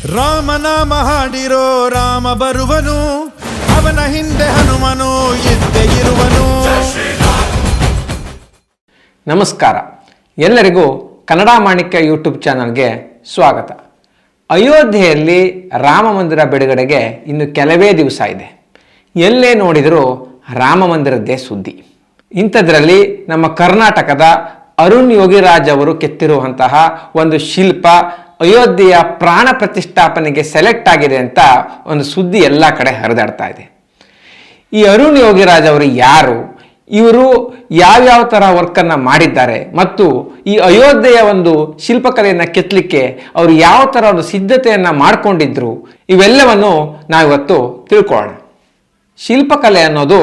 ರಾಮನಾಮ ಹಾಡಿರೋ ರಾಮ ಬರುವನು, ಅವನ ಹಿಂದೆ ಹನುಮನು ಇದ್ದೇ ಇರುವನು. ನಮಸ್ಕಾರ, ಎಲ್ಲರಿಗೂ ಕನ್ನಡ ಮಾಣಿಕ್ಯ ಯೂಟ್ಯೂಬ್ ಚಾನಲ್ಗೆ ಸ್ವಾಗತ. ಅಯೋಧ್ಯೆಯಲ್ಲಿ ರಾಮ ಮಂದಿರ ಬಿಡುಗಡೆಗೆ ಇನ್ನು ಕೆಲವೇ ದಿವಸ ಇದೆ. ಎಲ್ಲೇ ನೋಡಿದರೂ ರಾಮ ಮಂದಿರದ್ದೇ ಸುದ್ದಿ. ಇಂಥದ್ರಲ್ಲಿ ನಮ್ಮ ಕರ್ನಾಟಕದ ಅರುಣ್ ಯೋಗಿರಾಜ್ ಅವರು ಕೆತ್ತಿರುವಂತಹ ಒಂದು ಶಿಲ್ಪ ಅಯೋಧ್ಯೆಯ ಪ್ರಾಣ ಪ್ರತಿಷ್ಠಾಪನೆಗೆ ಸೆಲೆಕ್ಟ್ ಆಗಿದೆ ಅಂತ ಒಂದು ಸುದ್ದಿ ಎಲ್ಲ ಕಡೆ ಹರಿದಾಡ್ತಾ ಇದೆ. ಈ ಅರುಣ್ ಯೋಗಿರಾಜ್ ಅವರು ಯಾರು, ಇವರು ಯಾವ್ಯಾವ ಥರ ವರ್ಕನ್ನು ಮಾಡಿದ್ದಾರೆ ಮತ್ತು ಈ ಅಯೋಧ್ಯೆಯ ಒಂದು ಶಿಲ್ಪಕಲೆಯನ್ನು ಕೆತ್ತಲಿಕ್ಕೆ ಅವರು ಯಾವ ಥರ ಒಂದು ಸಿದ್ಧತೆಯನ್ನು ಮಾಡಿಕೊಂಡಿದ್ರು, ಇವೆಲ್ಲವನ್ನು ನಾವಿವತ್ತು ತಿಳ್ಕೊಳ್ಳೋಣ. ಶಿಲ್ಪಕಲೆ ಅನ್ನೋದು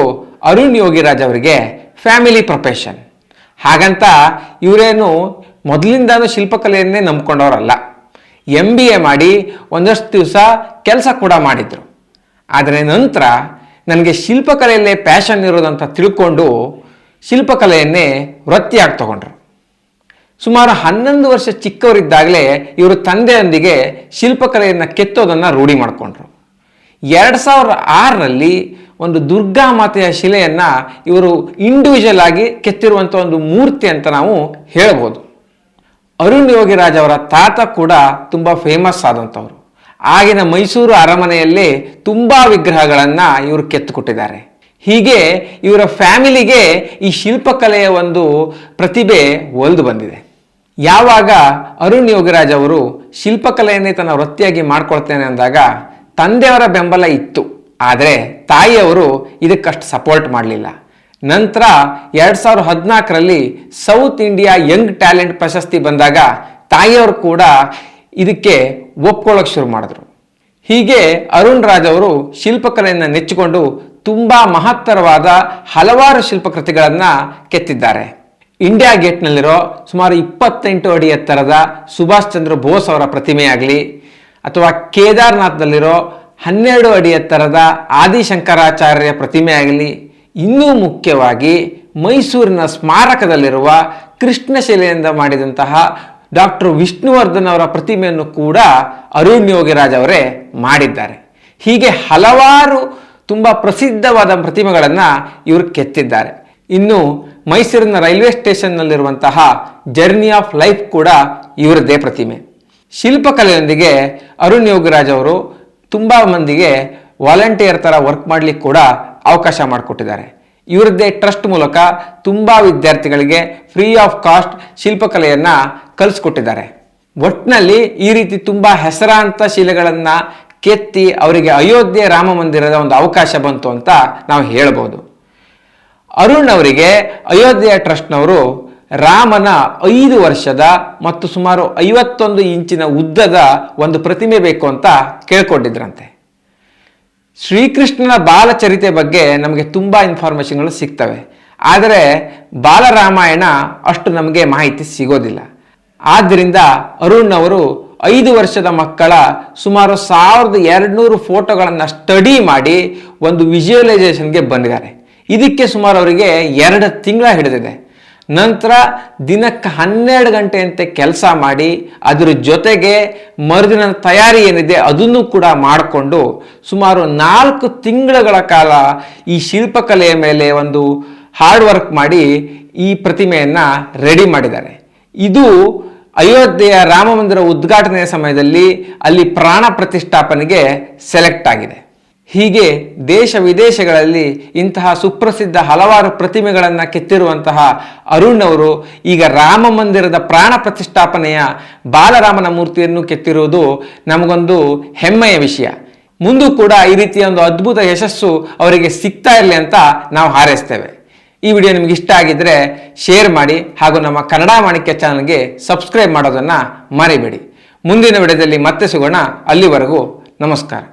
ಅರುಣ್ ಯೋಗಿರಾಜ್ ಅವರಿಗೆ ಫ್ಯಾಮಿಲಿ ಪ್ರೊಫೆಷನ್. ಹಾಗಂತ ಇವರೇನು ಮೊದಲಿಂದಾನು ಶಿಲ್ಪಕಲೆಯನ್ನೇ ನಂಬ್ಕೊಂಡವರಲ್ಲ. MBA ಮಾಡಿ ಒಂದಷ್ಟು ದಿವಸ ಕೆಲಸ ಕೂಡ ಮಾಡಿದರು. ಆದರೆ ನಂತರ ನನಗೆ ಶಿಲ್ಪಕಲೆಯಲ್ಲೇ ಪ್ಯಾಷನ್ ಇರೋದಂತ ತಿಳ್ಕೊಂಡು ಶಿಲ್ಪಕಲೆಯನ್ನೇ ವೃತ್ತಿಯಾಗಿ ತಗೊಂಡ್ರು. ಸುಮಾರು 11 ವರ್ಷ ಚಿಕ್ಕವರಿದ್ದಾಗಲೇ ಇವರು ತಂದೆಯೊಂದಿಗೆ ಶಿಲ್ಪಕಲೆಯನ್ನು ಕೆತ್ತೋದನ್ನು ರೂಢಿ ಮಾಡಿಕೊಂಡ್ರು. 2006ರಲ್ಲಿ ಒಂದು ದುರ್ಗಾ ಮಾತೆಯ ಶಿಲೆಯನ್ನು ಇವರು ಇಂಡಿವಿಜುವಲ್ ಆಗಿ ಕೆತ್ತಿರುವಂಥ ಒಂದು ಮೂರ್ತಿ ಅಂತ ನಾವು ಹೇಳ್ಬೋದು. ಅರುಣ್ ಯೋಗಿರಾಜ್ ಅವರ ತಾತ ಕೂಡ ತುಂಬ ಫೇಮಸ್ ಆದಂಥವ್ರು. ಆಗಿನ ಮೈಸೂರು ಅರಮನೆಯಲ್ಲಿ ತುಂಬ ವಿಗ್ರಹಗಳನ್ನು ಇವರು ಕೆತ್ತುಕೊಟ್ಟಿದ್ದಾರೆ. ಹೀಗೆ ಇವರ ಫ್ಯಾಮಿಲಿಗೆ ಈ ಶಿಲ್ಪಕಲೆಯ ಒಂದು ಪ್ರತಿಭೆ ಒಲಿದು ಬಂದಿದೆ. ಯಾವಾಗ ಅರುಣ್ ಯೋಗಿರಾಜ್ ಅವರು ಶಿಲ್ಪಕಲೆಯನ್ನೇ ತನ್ನ ವೃತ್ತಿಯಾಗಿ ಮಾಡ್ಕೊಳ್ತೇನೆ ಅಂದಾಗ ತಂದೆಯವರ ಬೆಂಬಲ ಇತ್ತು, ಆದರೆ ತಾಯಿಯವರು ಇದಕ್ಕಷ್ಟು ಸಪೋರ್ಟ್ ಮಾಡಲಿಲ್ಲ. ನಂತರ 2014ರಲ್ಲಿ ಸೌತ್ ಇಂಡಿಯಾ ಯಂಗ್ ಟ್ಯಾಲೆಂಟ್ ಪ್ರಶಸ್ತಿ ಬಂದಾಗ ತಾಯಿಯವರು ಕೂಡ ಇದಕ್ಕೆ ಒಪ್ಕೊಳ್ಳೋಕೆ ಶುರು ಮಾಡಿದ್ರು. ಹೀಗೆ ಅರುಣ್ ರಾಜ್ ಅವರು ಶಿಲ್ಪಕಲೆಯನ್ನು ನೆಚ್ಚಿಕೊಂಡು ತುಂಬ ಮಹತ್ತರವಾದ ಹಲವಾರು ಶಿಲ್ಪಕೃತಿಗಳನ್ನು ಕೆತ್ತಿದ್ದಾರೆ. ಇಂಡಿಯಾ ಗೇಟ್ನಲ್ಲಿರೋ ಸುಮಾರು 28 ಅಡಿ ಎತ್ತರದ ಸುಭಾಷ್ ಚಂದ್ರ ಬೋಸ್ ಅವರ ಪ್ರತಿಮೆಯಾಗಲಿ, ಅಥವಾ ಕೇದಾರ್ನಾಥ್ನಲ್ಲಿರೋ 12 ಅಡಿ ಎತ್ತರದ ಆದಿಶಂಕರಾಚಾರ್ಯ ಪ್ರತಿಮೆ ಆಗಲಿ, ಇನ್ನೂ ಮುಖ್ಯವಾಗಿ ಮೈಸೂರಿನ ಸ್ಮಾರಕದಲ್ಲಿರುವ ಕೃಷ್ಣಶಿಲೆಯಿಂದ ಮಾಡಿದಂತಹ ಡಾಕ್ಟರ್ ವಿಷ್ಣುವರ್ಧನ್ ಅವರ ಪ್ರತಿಮೆಯನ್ನು ಕೂಡ ಅರುಣ್ ಯೋಗಿರಾಜ್ ಅವರೇ ಮಾಡಿದ್ದಾರೆ. ಹೀಗೆ ಹಲವಾರು ತುಂಬ ಪ್ರಸಿದ್ಧವಾದ ಪ್ರತಿಮೆಗಳನ್ನು ಇವರು ಕೆತ್ತಿದ್ದಾರೆ. ಇನ್ನು ಮೈಸೂರಿನ ರೈಲ್ವೆ ಸ್ಟೇಷನ್ನಲ್ಲಿರುವಂತಹ ಜರ್ನಿ ಆಫ್ ಲೈಫ್ ಕೂಡ ಇವರದ್ದೇ ಪ್ರತಿಮೆ. ಶಿಲ್ಪಕಲೆಯೊಂದಿಗೆ ಅರುಣ್ ಯೋಗಿರಾಜ್ ಅವರು ತುಂಬ ಮಂದಿಗೆ ವಾಲಂಟಿಯರ್ ಥರ ವರ್ಕ್ ಮಾಡಲಿಕ್ಕೆ ಕೂಡ ಅವಕಾಶ ಮಾಡಿಕೊಟ್ಟಿದ್ದಾರೆ. ಇವರದ್ದೇ ಟ್ರಸ್ಟ್ ಮೂಲಕ ತುಂಬ ವಿದ್ಯಾರ್ಥಿಗಳಿಗೆ ಫ್ರೀ ಆಫ್ ಕಾಸ್ಟ್ ಶಿಲ್ಪಕಲೆಯನ್ನು ಕಲಿಸ್ಕೊಟ್ಟಿದ್ದಾರೆ. ಒಟ್ಟಿನಲ್ಲಿ ಈ ರೀತಿ ತುಂಬ ಹೆಸರಾಂತ ಶಿಲೆಗಳನ್ನು ಕೆತ್ತಿ ಅವರಿಗೆ ಅಯೋಧ್ಯೆ ರಾಮ ಮಂದಿರದ ಒಂದು ಅವಕಾಶ ಬಂತು ಅಂತ ನಾವು ಹೇಳ್ಬೋದು. ಅರುಣ್ ಅವರಿಗೆ ಅಯೋಧ್ಯೆಯ ಟ್ರಸ್ಟ್ನವರು ರಾಮನ 5 ವರ್ಷದ ಮತ್ತು ಸುಮಾರು 51 ಇಂಚಿನ ಉದ್ದದ ಒಂದು ಪ್ರತಿಮೆ ಬೇಕು ಅಂತ ಕೇಳ್ಕೊಂಡಿದ್ರಂತೆ. ಶ್ರೀಕೃಷ್ಣನ ಬಾಲಚರಿತೆ ಬಗ್ಗೆ ನಮಗೆ ತುಂಬ ಇನ್ಫಾರ್ಮೇಷನ್ಗಳು ಸಿಗ್ತವೆ, ಆದರೆ ಬಾಲರಾಮಾಯಣ ಅಷ್ಟು ನಮಗೆ ಮಾಹಿತಿ ಸಿಗೋದಿಲ್ಲ. ಆದ್ದರಿಂದ ಅರುಣ್ ಅವರು 5 ವರ್ಷದ ಮಕ್ಕಳ ಸುಮಾರು 1200 ಫೋಟೋಗಳನ್ನು ಸ್ಟಡಿ ಮಾಡಿ ಒಂದು ವಿಜುವಲೈಸೇಷನ್ಗೆ ಬಂದಿದ್ದಾರೆ. ಇದಕ್ಕೆ ಸುಮಾರು ಅವರಿಗೆ 2 ತಿಂಗಳ ಹಿಡಿದಿದೆ. ನಂತರ ದಿನಕ್ಕೆ 12 ಗಂಟೆಯಂತೆ ಕೆಲಸ ಮಾಡಿ ಅದರ ಜೊತೆಗೆ ಮರುದಿನ ತಯಾರಿ ಏನಿದೆ ಅದನ್ನು ಕೂಡ ಮಾಡಿಕೊಂಡು ಸುಮಾರು 4 ತಿಂಗಳುಗಳ ಕಾಲ ಈ ಶಿಲ್ಪಕಲೆಯ ಮೇಲೆ ಒಂದು ಹಾರ್ಡ್ ವರ್ಕ್ ಮಾಡಿ ಈ ಪ್ರತಿಮೆಯನ್ನು ರೆಡಿ ಮಾಡಿದ್ದಾರೆ. ಇದು ಅಯೋಧ್ಯೆಯ ರಾಮ ಮಂದಿರ ಉದ್ಘಾಟನೆಯ ಸಮಯದಲ್ಲಿ ಅಲ್ಲಿ ಪ್ರಾಣ ಪ್ರತಿಷ್ಠಾಪನೆಗೆ ಸೆಲೆಕ್ಟ್ ಆಗಿದೆ. ಹೀಗೆ ದೇಶ ವಿದೇಶಗಳಲ್ಲಿ ಇಂತಹ ಸುಪ್ರಸಿದ್ಧ ಹಲವಾರು ಪ್ರತಿಮೆಗಳನ್ನು ಕೆತ್ತಿರುವಂತಹ ಅರುಣ್ ಅವರು ಈಗ ರಾಮ ಮಂದಿರದ ಪ್ರಾಣ ಪ್ರತಿಷ್ಠಾಪನೆಯ ಬಾಲರಾಮನ ಮೂರ್ತಿಯನ್ನು ಕೆತ್ತಿರುವುದು ನಮಗೊಂದು ಹೆಮ್ಮೆಯ ವಿಷಯ. ಮುಂದೂ ಕೂಡ ಈ ರೀತಿಯ ಒಂದು ಅದ್ಭುತ ಯಶಸ್ಸು ಅವರಿಗೆ ಸಿಗ್ತಾ ಇರಲಿ ಅಂತ ನಾವು ಹಾರೈಸ್ತೇವೆ. ಈ ವಿಡಿಯೋ ನಿಮಗೆ ಇಷ್ಟ ಆಗಿದ್ದರೆ ಶೇರ್ ಮಾಡಿ ಹಾಗೂ ನಮ್ಮ ಕನ್ನಡ ಮಾಣಿಕ್ಯ ಚಾನಲ್ಗೆ ಸಬ್ಸ್ಕ್ರೈಬ್ ಮಾಡೋದನ್ನು ಮರಿಬೇಡಿ. ಮುಂದಿನ ವಿಡಿಯೋದಲ್ಲಿ ಮತ್ತೆ ಸಿಗೋಣ. ಅಲ್ಲಿವರೆಗೂ ನಮಸ್ಕಾರ.